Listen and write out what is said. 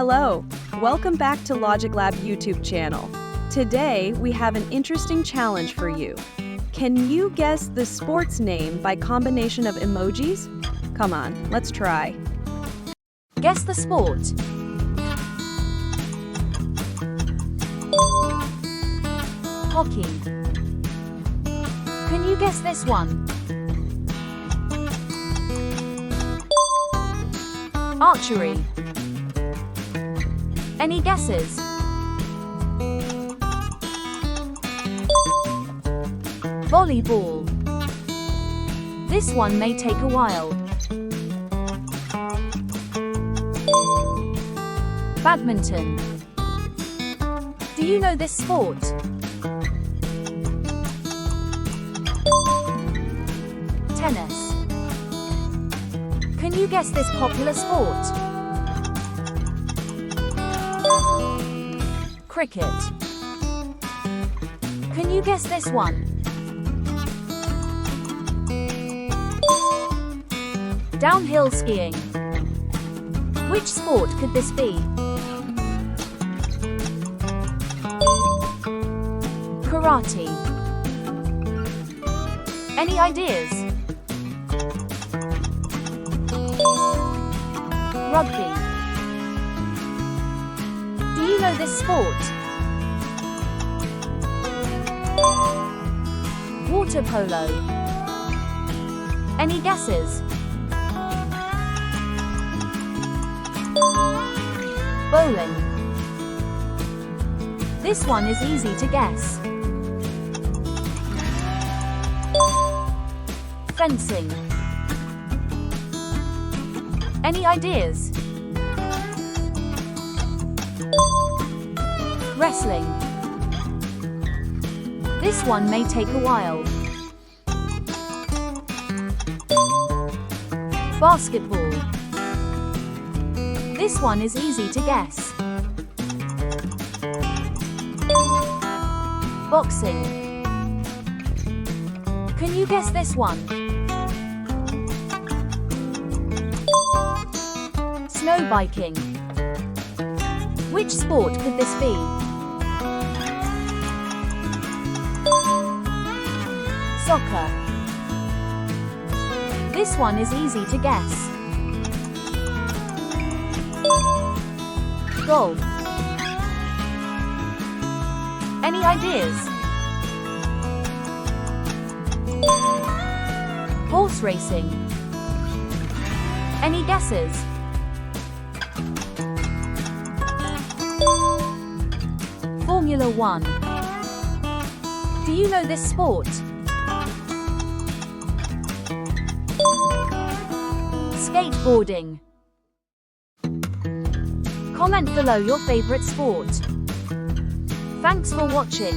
Hello, welcome back to Logic Lab YouTube channel. Today, we have an interesting challenge for you. Can you guess the sport's name by combination of emojis? Come on, let's try. Guess the sport. Hockey. Can you guess this one? Archery. Any guesses? Volleyball. This one may take a while. Badminton. Do you know this sport? Tennis. Can you guess this popular sport? Cricket. Can you guess this one? Downhill skiing. Which sport could this be? Karate. Any ideas? Rugby. Do you know this sport? Water polo. Any guesses? Bowling. This one is easy to guess. Fencing. Any ideas? Wrestling. This one may take a while. Basketball. This one is easy to guess. Boxing. Can you guess this one? Snow biking. Which sport could this be? Soccer. This one is easy to guess. Golf. Any ideas? Horse racing. Any guesses? Formula 1. Do you know this sport? Skateboarding. Comment below your favorite sport. Thanks for watching.